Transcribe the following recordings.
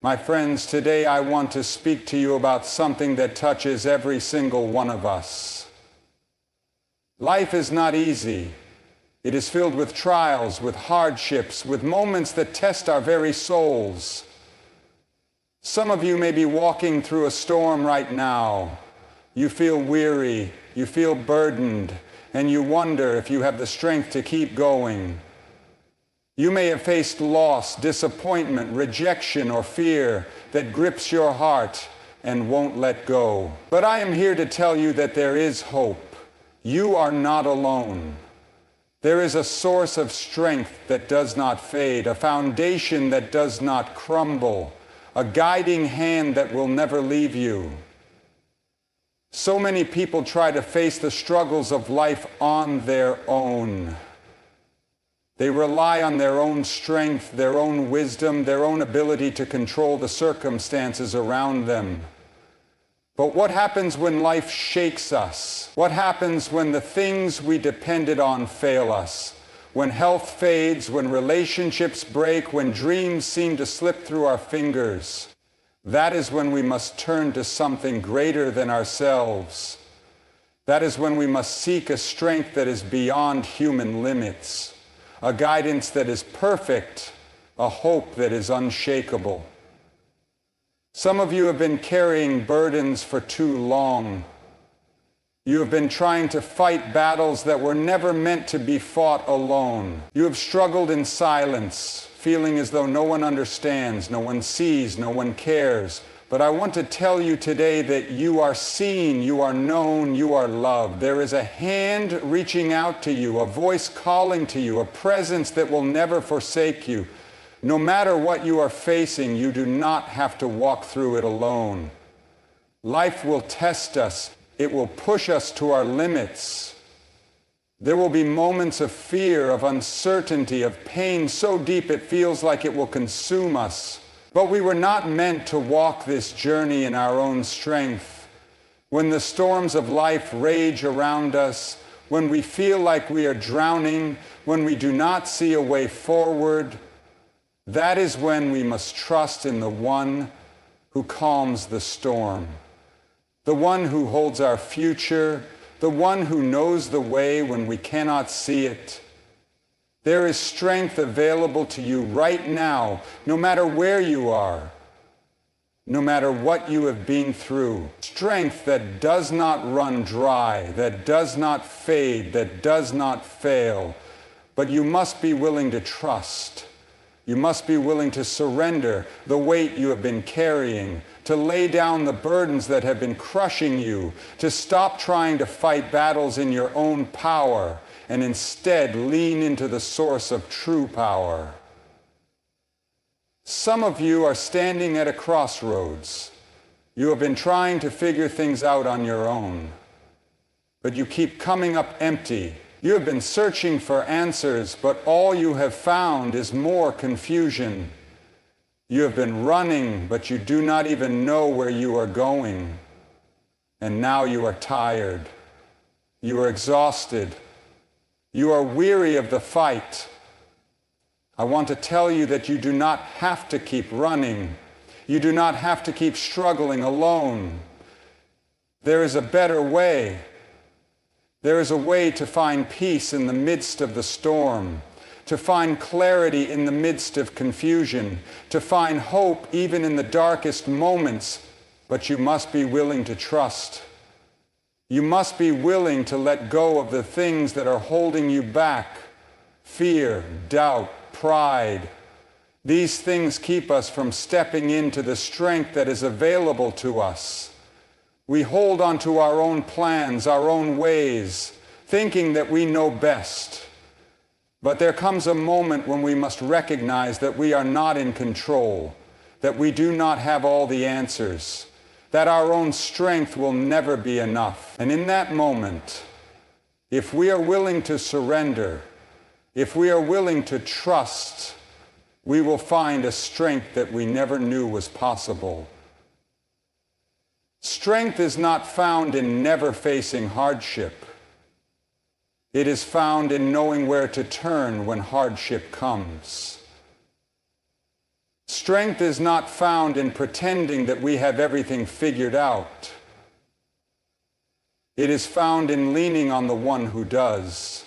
My friends, today I want to speak to you about something that touches every single one of us. Life is not easy. It is filled with trials, with hardships, with moments that test our very souls. Some of you may be walking through a storm right now. You feel weary, you feel burdened, and you wonder if you have the strength to keep going. You may have faced loss, disappointment, rejection, or fear that grips your heart and won't let go. But I am here to tell you that there is hope. You are not alone. There is a source of strength that does not fade, a foundation that does not crumble, a guiding hand that will never leave you. So many people try to face the struggles of life on their own. They rely on their own strength, their own wisdom, their own ability to control the circumstances around them. But what happens when life shakes us? What happens when the things we depended on fail us? When health fades, when relationships break, when dreams seem to slip through our fingers? That is when we must turn to something greater than ourselves. That is when we must seek a strength that is beyond human limits. A guidance that is perfect, a hope that is unshakable. Some of you have been carrying burdens for too long. You have been trying to fight battles that were never meant to be fought alone. You have struggled in silence, feeling as though no one understands, no one sees, no one cares. But I want to tell you today that you are seen, you are known, you are loved. There is a hand reaching out to you, a voice calling to you, a presence that will never forsake you. No matter what you are facing, you do not have to walk through it alone. Life will test us. It will push us to our limits. There will be moments of fear, of uncertainty, of pain so deep it feels like it will consume us. But we were not meant to walk this journey in our own strength. When the storms of life rage around us, when we feel like we are drowning, when we do not see a way forward, that is when we must trust in the one who calms the storm, the one who holds our future, the one who knows the way when we cannot see it. There is strength available to you right now, no matter where you are, no matter what you have been through. Strength that does not run dry, that does not fade, that does not fail. But you must be willing to trust. You must be willing to surrender the weight you have been carrying, to lay down the burdens that have been crushing you, to stop trying to fight battles in your own power, and instead lean into the source of true power. Some of you are standing at a crossroads. You have been trying to figure things out on your own, but you keep coming up empty. You have been searching for answers, but all you have found is more confusion. You have been running, but you do not even know where you are going. And now you are tired. You are exhausted. You are weary of the fight. I want to tell you that you do not have to keep running. You do not have to keep struggling alone. There is a better way. There is a way to find peace in the midst of the storm, to find clarity in the midst of confusion, to find hope even in the darkest moments, but you must be willing to trust. You must be willing to let go of the things that are holding you back. Fear, doubt, pride. These things keep us from stepping into the strength that is available to us. We hold on to our own plans, our own ways, thinking that we know best. But there comes a moment when we must recognize that we are not in control, that we do not have all the answers, that our own strength will never be enough. And in that moment, if we are willing to surrender, if we are willing to trust, we will find a strength that we never knew was possible. Strength is not found in never facing hardship. It is found in knowing where to turn when hardship comes. Strength is not found in pretending that we have everything figured out. It is found in leaning on the one who does.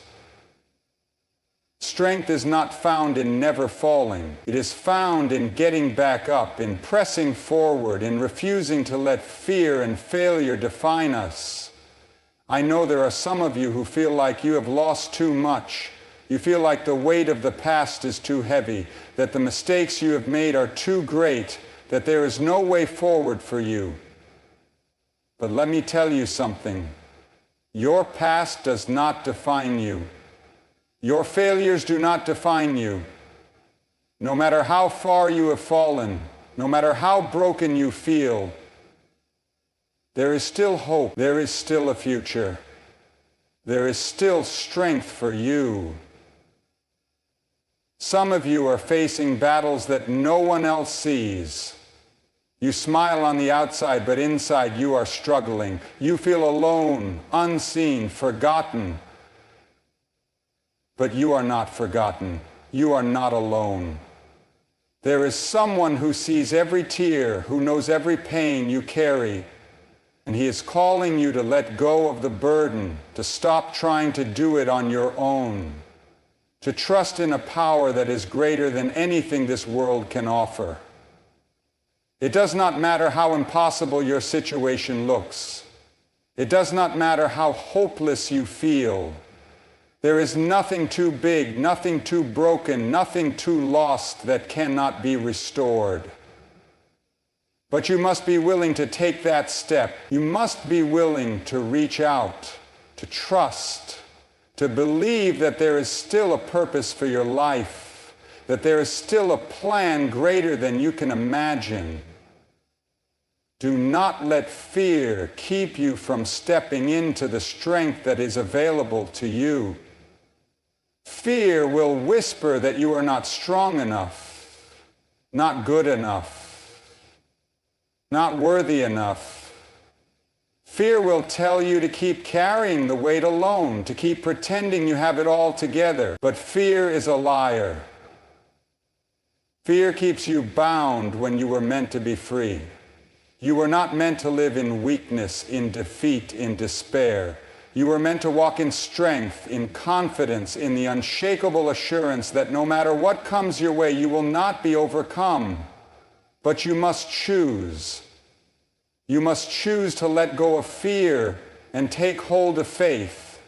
Strength is not found in never falling. It is found in getting back up, in pressing forward, in refusing to let fear and failure define us. I know there are some of you who feel like you have lost too much. You feel like the weight of the past is too heavy, that the mistakes you have made are too great, that there is no way forward for you. But let me tell you something. Your past does not define you. Your failures do not define you. No matter how far you have fallen, no matter how broken you feel, there is still hope. There is still a future. There is still strength for you. Some of you are facing battles that no one else sees. You smile on the outside, but inside you are struggling. You feel alone, unseen, forgotten. But you are not forgotten. You are not alone. There is someone who sees every tear, who knows every pain you carry, and he is calling you to let go of the burden, to stop trying to do it on your own, to trust in a power that is greater than anything this world can offer. It does not matter how impossible your situation looks. It does not matter how hopeless you feel. There is nothing too big, nothing too broken, nothing too lost that cannot be restored. But you must be willing to take that step. You must be willing to reach out, to trust, to believe that there is still a purpose for your life, that there is still a plan greater than you can imagine. Do not let fear keep you from stepping into the strength that is available to you. Fear will whisper that you are not strong enough, not good enough, not worthy enough. Fear will tell you to keep carrying the weight alone, to keep pretending you have it all together. But fear is a liar. Fear keeps you bound when you were meant to be free. You were not meant to live in weakness, in defeat, in despair. You were meant to walk in strength, in confidence, in the unshakable assurance that no matter what comes your way, you will not be overcome. But you must choose. You must choose to let go of fear and take hold of faith.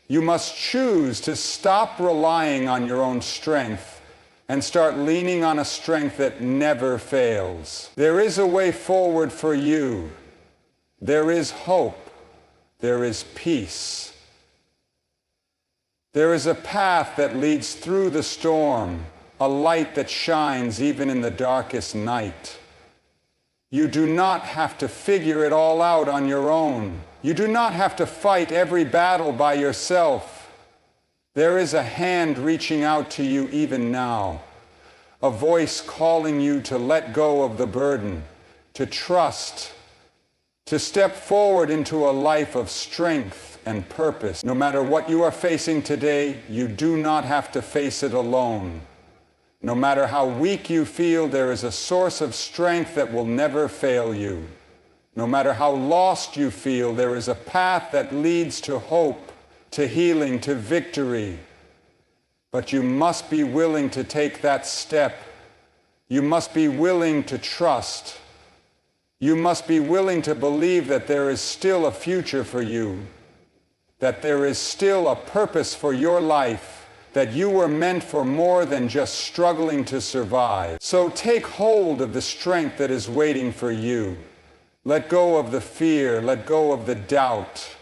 You must choose to stop relying on your own strength and start leaning on a strength that never fails. There is a way forward for you. There is hope. There is peace. There is a path that leads through the storm, a light that shines even in the darkest night. You do not have to figure it all out on your own. You do not have to fight every battle by yourself. There is a hand reaching out to you even now, a voice calling you to let go of the burden, to trust, to step forward into a life of strength and purpose. No matter what you are facing today, you do not have to face it alone. No matter how weak you feel, there is a source of strength that will never fail you. No matter how lost you feel, there is a path that leads to hope, to healing, to victory. But you must be willing to take that step. You must be willing to trust. You must be willing to believe that there is still a future for you, that there is still a purpose for your life, that you were meant for more than just struggling to survive. So take hold of the strength that is waiting for you. Let go of the fear, let go of the doubt.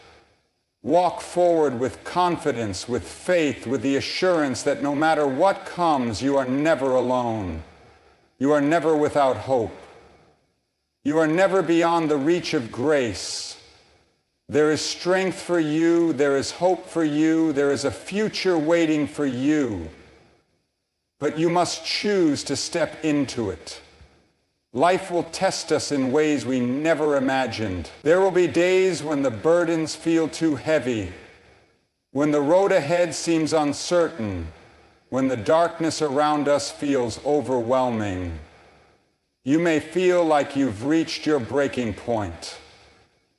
Walk forward with confidence, with faith, with the assurance that no matter what comes, you are never alone. You are never without hope. You are never beyond the reach of grace. There is strength for you, there is hope for you, there is a future waiting for you. But you must choose to step into it. Life will test us in ways we never imagined. There will be days when the burdens feel too heavy, when the road ahead seems uncertain, when the darkness around us feels overwhelming. You may feel like you've reached your breaking point,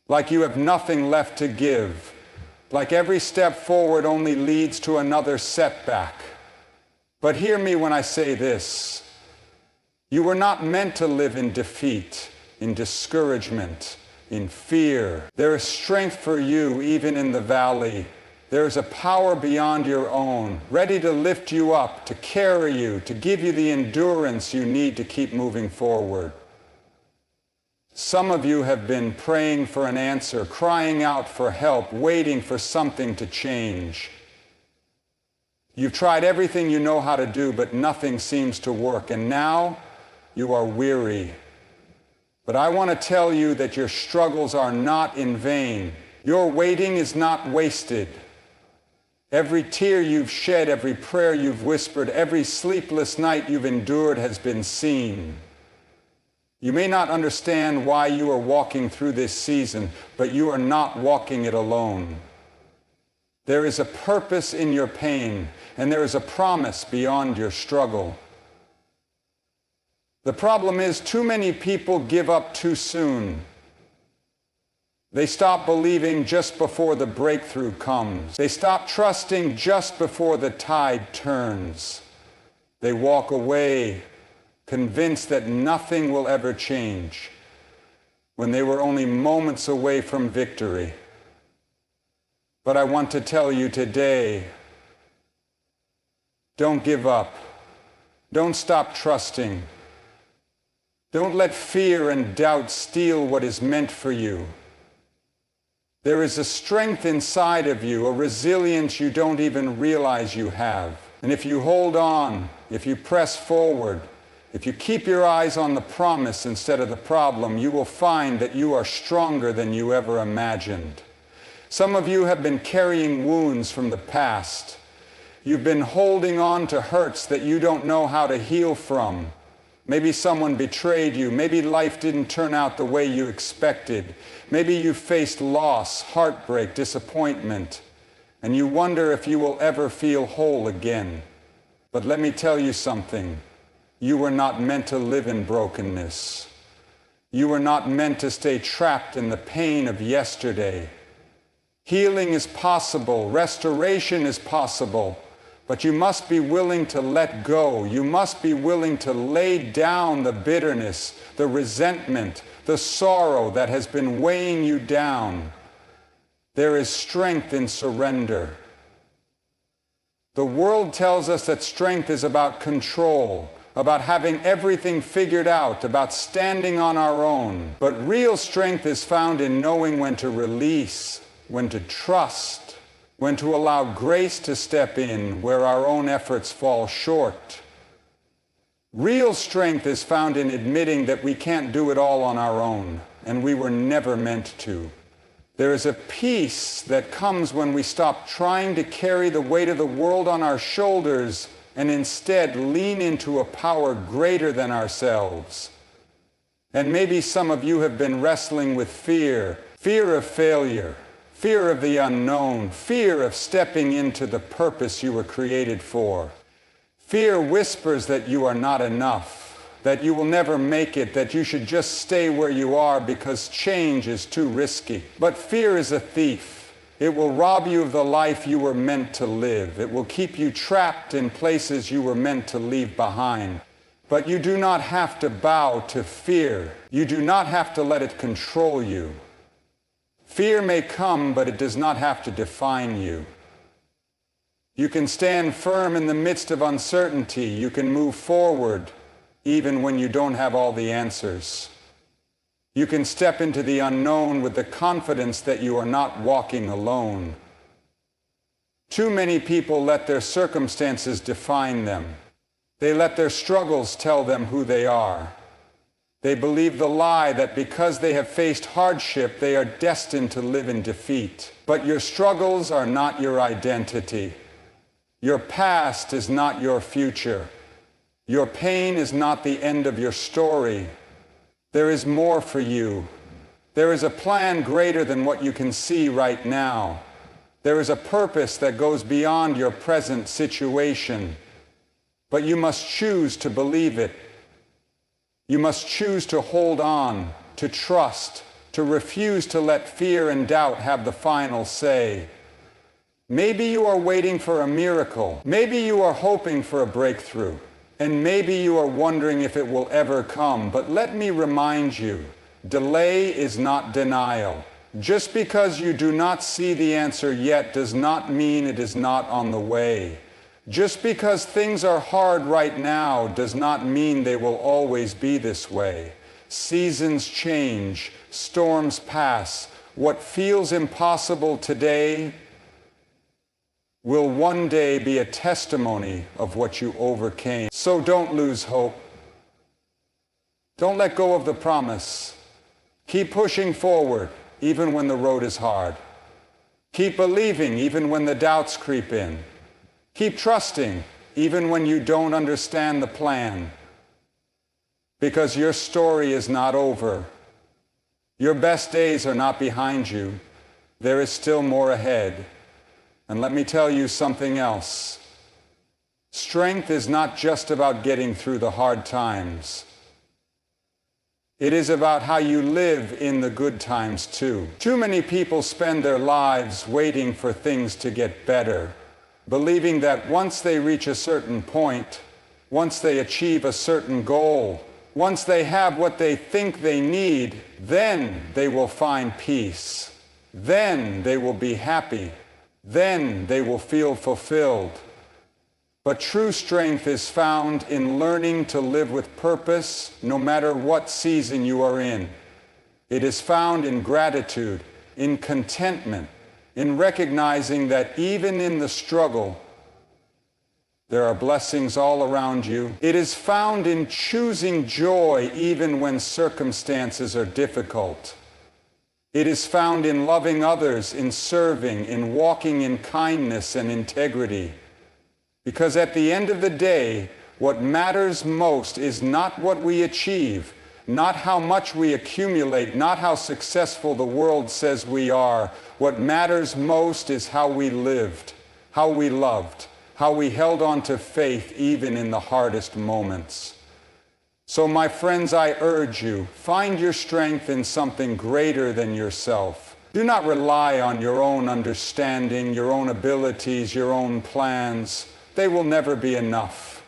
like you have nothing left to give, like every step forward only leads to another setback. But hear me when I say this. You were not meant to live in defeat, in discouragement, in fear. There is strength for you even in the valley. There is a power beyond your own, ready to lift you up, to carry you, to give you the endurance you need to keep moving forward. Some of you have been praying for an answer, crying out for help, waiting for something to change. You've tried everything you know how to do, but nothing seems to work, and now you are weary. But I want to tell you that your struggles are not in vain. Your waiting is not wasted. Every tear you've shed, every prayer you've whispered, every sleepless night you've endured has been seen. You may not understand why you are walking through this season, but you are not walking it alone. There is a purpose in your pain, and there is a promise beyond your struggle. The problem is, too many people give up too soon. They stop believing just before the breakthrough comes. They stop trusting just before the tide turns. They walk away, convinced that nothing will ever change, when they were only moments away from victory. But I want to tell you today, don't give up. Don't stop trusting. Don't let fear and doubt steal what is meant for you. There is a strength inside of you, a resilience you don't even realize you have. And if you hold on, if you press forward, if you keep your eyes on the promise instead of the problem, you will find that you are stronger than you ever imagined. Some of you have been carrying wounds from the past. You've been holding on to hurts that you don't know how to heal from. Maybe someone betrayed you. Maybe life didn't turn out the way you expected. Maybe you faced loss, heartbreak, disappointment, and you wonder if you will ever feel whole again. But let me tell you something. You were not meant to live in brokenness. You were not meant to stay trapped in the pain of yesterday. Healing is possible. Restoration is possible. But you must be willing to let go. You must be willing to lay down the bitterness, the resentment, the sorrow that has been weighing you down. There is strength in surrender. The world tells us that strength is about control, about having everything figured out, about standing on our own. But real strength is found in knowing when to release, when to trust, when to allow grace to step in where our own efforts fall short. Real strength is found in admitting that we can't do it all on our own, and we were never meant to. There is a peace that comes when we stop trying to carry the weight of the world on our shoulders and instead lean into a power greater than ourselves. And maybe some of you have been wrestling with fear of failure, fear of the unknown, fear of stepping into the purpose you were created for. Fear whispers that you are not enough, that you will never make it, that you should just stay where you are because change is too risky. But fear is a thief. It will rob you of the life you were meant to live. It will keep you trapped in places you were meant to leave behind. But you do not have to bow to fear. You do not have to let it control you. Fear may come, but it does not have to define you. You can stand firm in the midst of uncertainty. You can move forward even when you don't have all the answers. You can step into the unknown with the confidence that you are not walking alone. Too many people let their circumstances define them. They let their struggles tell them who they are. They believe the lie that because they have faced hardship, they are destined to live in defeat. But your struggles are not your identity. Your past is not your future. Your pain is not the end of your story. There is more for you. There is a plan greater than what you can see right now. There is a purpose that goes beyond your present situation. But you must choose to believe it. You must choose to hold on, to trust, to refuse to let fear and doubt have the final say. Maybe you are waiting for a miracle. Maybe you are hoping for a breakthrough. And maybe you are wondering if it will ever come. But let me remind you, delay is not denial. Just because you do not see the answer yet does not mean it is not on the way. Just because things are hard right now does not mean they will always be this way. Seasons change, storms pass. What feels impossible today will one day be a testimony of what you overcame. So don't lose hope. Don't let go of the promise. Keep pushing forward, even when the road is hard. Keep believing, even when the doubts creep in. Keep trusting, even when you don't understand the plan. Because your story is not over. Your best days are not behind you. There is still more ahead. And let me tell you something else. Strength is not just about getting through the hard times. It is about how you live in the good times too. Too many people spend their lives waiting for things to get better, believing that once they reach a certain point, once they achieve a certain goal, once they have what they think they need, then they will find peace. Then they will be happy. Then they will feel fulfilled. But true strength is found in learning to live with purpose no matter what season you are in. It is found in gratitude, in contentment, in recognizing that even in the struggle, there are blessings all around you. It is found in choosing joy even when circumstances are difficult. It is found in loving others, in serving, in walking in kindness and integrity. Because at the end of the day, what matters most is not what we achieve, not how much we accumulate, not how successful the world says we are. What matters most is how we lived, how we loved, how we held on to faith even in the hardest moments. So my friends, I urge you, find your strength in something greater than yourself. Do not rely on your own understanding, your own abilities, your own plans. They will never be enough.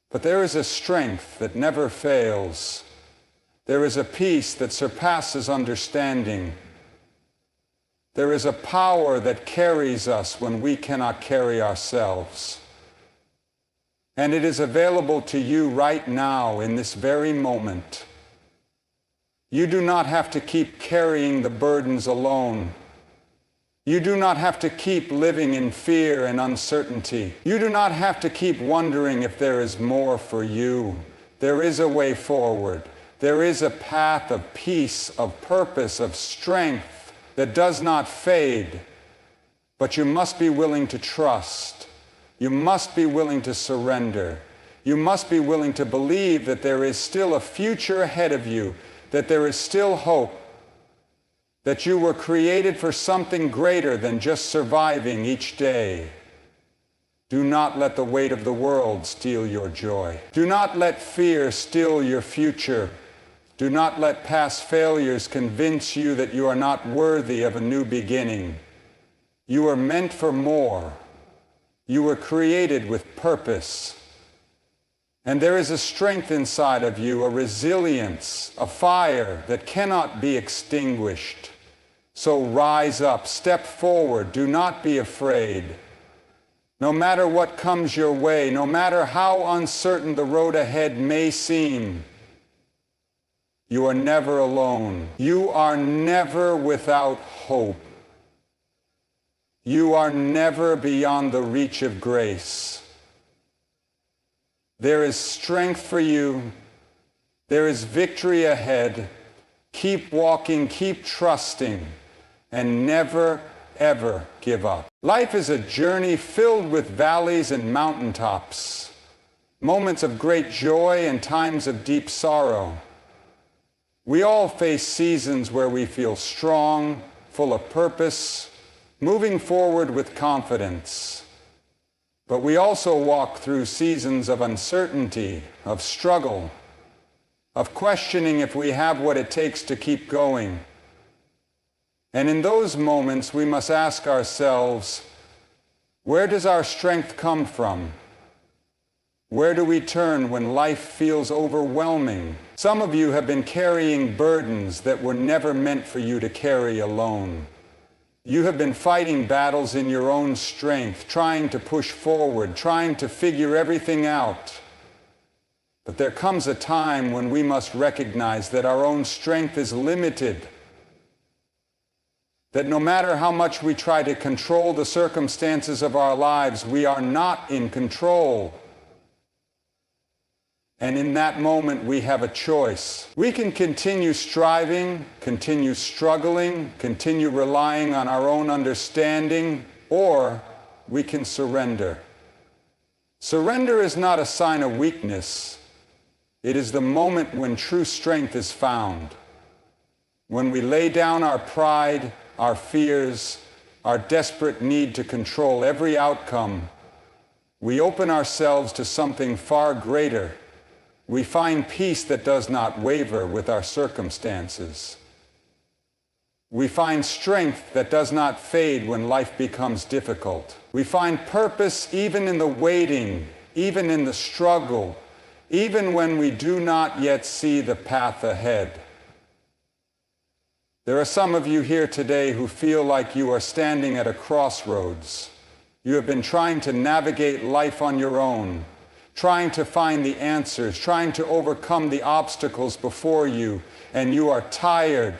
But there is a strength that never fails. There is a peace that surpasses understanding. There is a power that carries us when we cannot carry ourselves. And it is available to you right now in this very moment. You do not have to keep carrying the burdens alone. You do not have to keep living in fear and uncertainty. You do not have to keep wondering if there is more for you. There is a way forward. There is a path of peace, of purpose, of strength that does not fade. But you must be willing to trust. You must be willing to surrender. You must be willing to believe that there is still a future ahead of you, that there is still hope, that you were created for something greater than just surviving each day. Do not let the weight of the world steal your joy. Do not let fear steal your future. Do not let past failures convince you that you are not worthy of a new beginning. You are meant for more. You were created with purpose. And there is a strength inside of you, a resilience, a fire that cannot be extinguished. So rise up, step forward, do not be afraid. No matter what comes your way, no matter how uncertain the road ahead may seem, you are never alone. You are never without hope. You are never beyond the reach of grace. There is strength for you. There is victory ahead. Keep walking, keep trusting, and never, ever give up. Life is a journey filled with valleys and mountaintops, moments of great joy and times of deep sorrow. We all face seasons where we feel strong, full of purpose, moving forward with confidence. But we also walk through seasons of uncertainty, of struggle, of questioning if we have what it takes to keep going. And in those moments, we must ask ourselves, where does our strength come from? Where do we turn when life feels overwhelming? Some of you have been carrying burdens that were never meant for you to carry alone. You have been fighting battles in your own strength, trying to push forward, trying to figure everything out. But there comes a time when we must recognize that our own strength is limited. That no matter how much we try to control the circumstances of our lives, we are not in control. And in that moment, we have a choice. We can continue striving, continue struggling, continue relying on our own understanding, or we can surrender. Surrender is not a sign of weakness. It is the moment when true strength is found. When we lay down our pride, our fears, our desperate need to control every outcome, we open ourselves to something far greater. We find peace that does not waver with our circumstances. We find strength that does not fade when life becomes difficult. We find purpose even in the waiting, even in the struggle, even when we do not yet see the path ahead. There are some of you here today who feel like you are standing at a crossroads. You have been trying to navigate life on your own, trying to find the answers, trying to overcome the obstacles before you, and you are tired,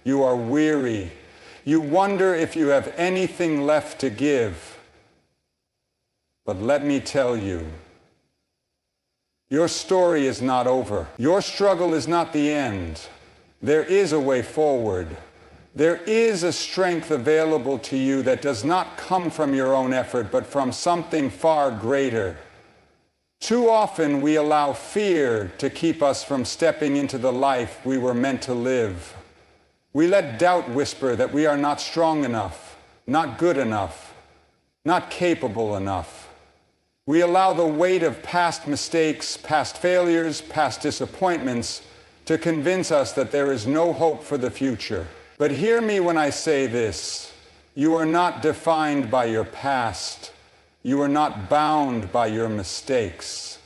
you are weary. You wonder if you have anything left to give. But let me tell you, your story is not over. Your struggle is not the end. There is a way forward. There is a strength available to you that does not come from your own effort, but from something far greater. Too often we allow fear to keep us from stepping into the life we were meant to live. We let doubt whisper that we are not strong enough, not good enough, not capable enough. We allow the weight of past mistakes, past failures, past disappointments to convince us that there is no hope for the future. But hear me when I say this. You are not defined by your past. You are not bound by your mistakes.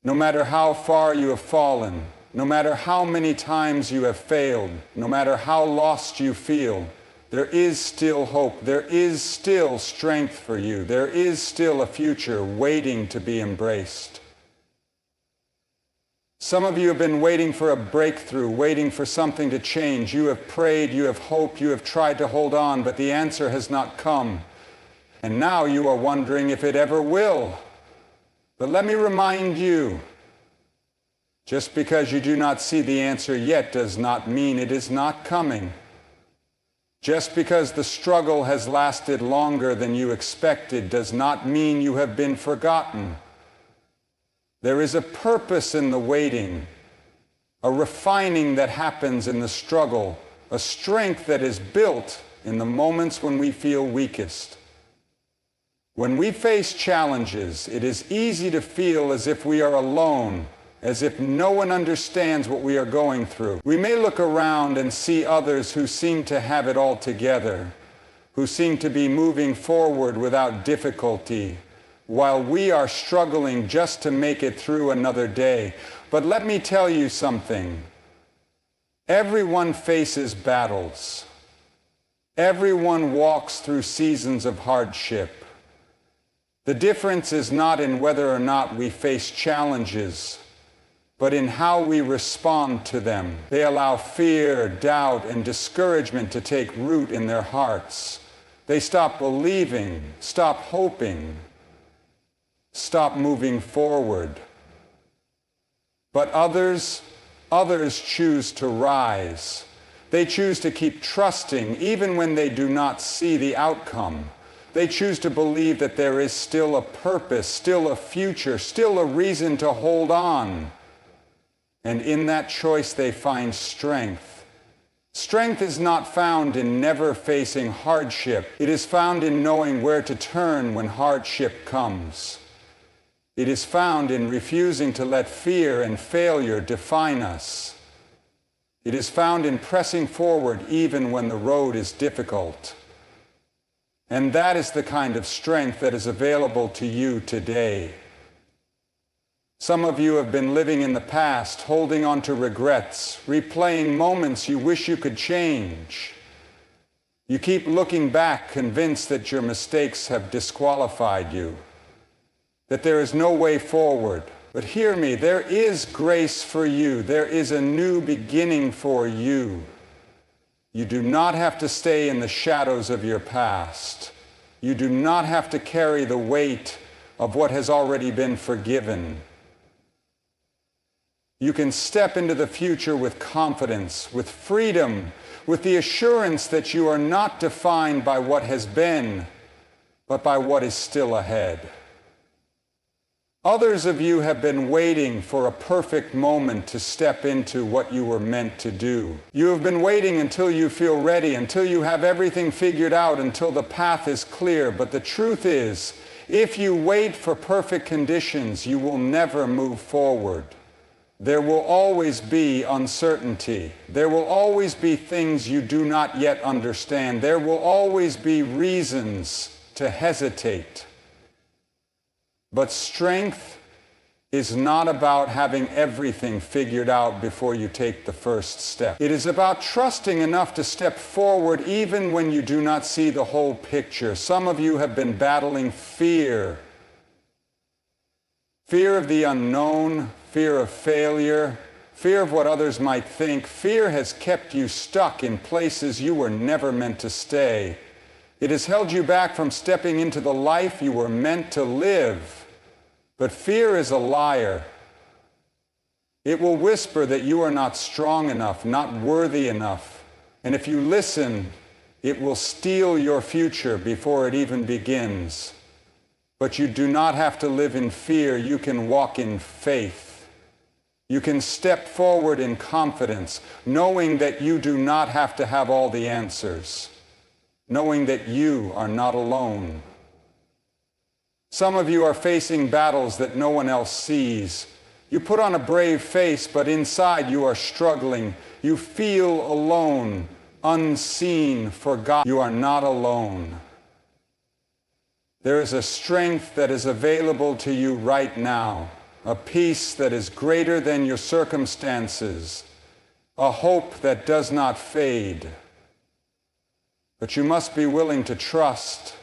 No matter how far you have fallen, no matter how many times you have failed, no matter how lost you feel, there is still hope. There is still strength for you. There is still a future waiting to be embraced. Some of you have been waiting for a breakthrough, waiting for something to change. You have prayed, you have hoped, you have tried to hold on, but the answer has not come. And now you are wondering if it ever will. But let me remind you, just because you do not see the answer yet does not mean it is not coming. Just because the struggle has lasted longer than you expected does not mean you have been forgotten. There is a purpose in the waiting, a refining that happens in the struggle, a strength that is built in the moments when we feel weakest. When we face challenges, it is easy to feel as if we are alone, as if no one understands what we are going through. We may look around and see others who seem to have it all together, who seem to be moving forward without difficulty, while we are struggling just to make it through another day. But let me tell you something. Everyone faces battles. Everyone walks through seasons of hardship. The difference is not in whether or not we face challenges, but in how we respond to them. They allow fear, doubt, and discouragement to take root in their hearts. They stop believing, stop hoping, stop moving forward. But others choose to rise. They choose to keep trusting even when they do not see the outcome. They choose to believe that there is still a purpose, still a future, still a reason to hold on. And in that choice they find strength. Strength is not found in never facing hardship. It is found in knowing where to turn when hardship comes. It is found in refusing to let fear and failure define us. It is found in pressing forward even when the road is difficult. And that is the kind of strength that is available to you today. Some of you have been living in the past, holding on to regrets, replaying moments you wish you could change. You keep looking back, convinced that your mistakes have disqualified you, that there is no way forward. But hear me, there is grace for you. There is a new beginning for you. You do not have to stay in the shadows of your past. You do not have to carry the weight of what has already been forgiven. You can step into the future with confidence, with freedom, with the assurance that you are not defined by what has been, but by what is still ahead. Others of you have been waiting for a perfect moment to step into what you were meant to do. You have been waiting until you feel ready, until you have everything figured out, until the path is clear. But the truth is, if you wait for perfect conditions, you will never move forward. There will always be uncertainty. There will always be things you do not yet understand. There will always be reasons to hesitate. But strength is not about having everything figured out before you take the first step. It is about trusting enough to step forward even when you do not see the whole picture. Some of you have been battling fear. Fear of the unknown, fear of failure, fear of what others might think. Fear has kept you stuck in places you were never meant to stay. It has held you back from stepping into the life you were meant to live. But fear is a liar. It will whisper that you are not strong enough, not worthy enough. And if you listen, it will steal your future before it even begins. But you do not have to live in fear. You can walk in faith. You can step forward in confidence, knowing that you do not have to have all the answers, knowing that you are not alone. Some of you are facing battles that no one else sees. You put on a brave face, but inside you are struggling. You feel alone, unseen, forgotten. You are not alone. There is a strength that is available to you right now, a peace that is greater than your circumstances, a hope that does not fade. But you must be willing to trust.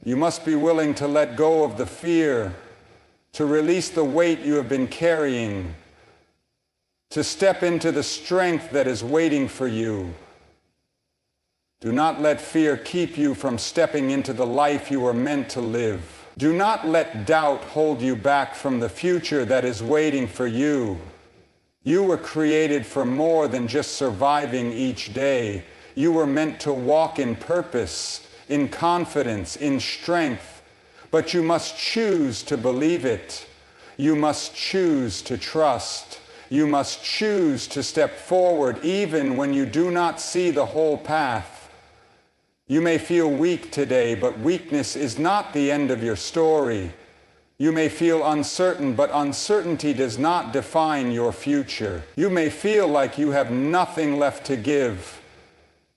You must be willing to let go of the fear, to release the weight you have been carrying, to step into the strength that is waiting for you. Do not let fear keep you from stepping into the life you are meant to live. Do not let doubt hold you back from the future that is waiting for you. You were created for more than just surviving each day. You were meant to walk in purpose, in confidence, in strength, but you must choose to believe it. You must choose to trust. You must choose to step forward even when you do not see the whole path. You may feel weak today, but weakness is not the end of your story. You may feel uncertain, but uncertainty does not define your future. You may feel like you have nothing left to give,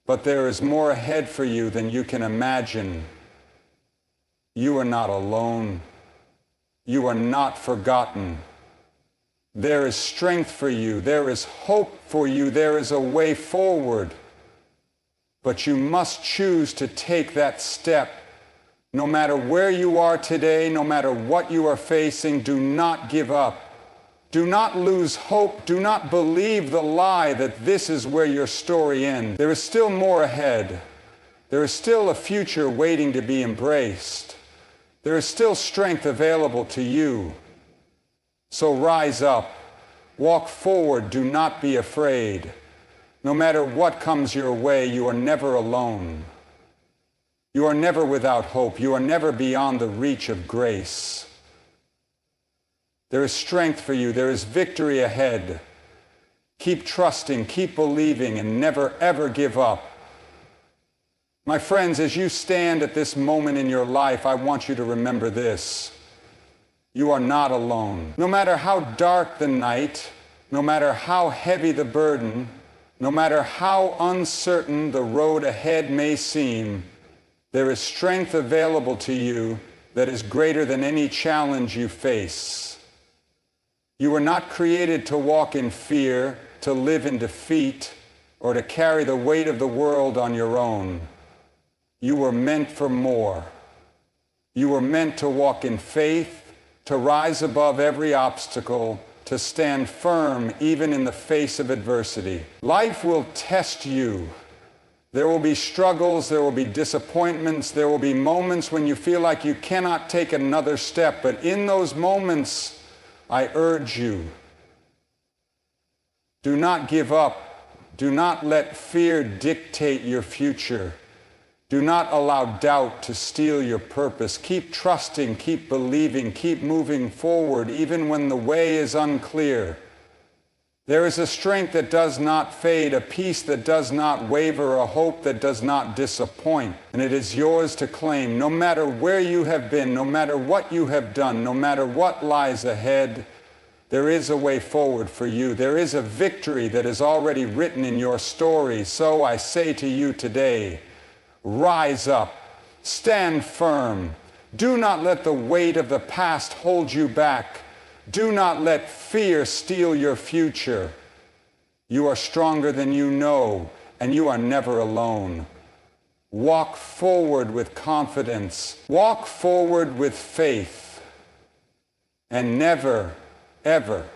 but there is more ahead for you than you can imagine. You are not alone. You are not forgotten. There is strength for you. There is hope for you. There is a way forward. But you must choose to take that step. No matter where you are today, no matter what you are facing, do not give up. Do not lose hope. Do not believe the lie that this is where your story ends. There is still more ahead. There is still a future waiting to be embraced. There is still strength available to you. So rise up. Walk forward. Do not be afraid. No matter what comes your way, you are never alone. You are never without hope. You are never beyond the reach of grace. There is strength for you. There is victory ahead. Keep trusting, keep believing, and never ever give up. My friends, as you stand at this moment in your life, I want you to remember this. You are not alone. No matter how dark the night, no matter how heavy the burden, no matter how uncertain the road ahead may seem, there is strength available to you that is greater than any challenge you face. You were not created to walk in fear, to live in defeat, or to carry the weight of the world on your own. You were meant for more. You were meant to walk in faith, to rise above every obstacle, to stand firm even in the face of adversity. Life will test you. There will be struggles, there will be disappointments, there will be moments when you feel like you cannot take another step, but in those moments, I urge you, do not give up. Do not let fear dictate your future. Do not allow doubt to steal your purpose. Keep trusting, keep believing, keep moving forward, even when the way is unclear. There is a strength that does not fade, a peace that does not waver, a hope that does not disappoint. And it is yours to claim, no matter where you have been, no matter what you have done, no matter what lies ahead. There is a way forward for you. There is a victory that is already written in your story. So I say to you today, rise up, stand firm. Do not let the weight of the past hold you back. Do not let fear steal your future. You are stronger than you know, and you are never alone. Walk forward with confidence. Walk forward with faith. And never, ever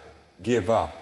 give up.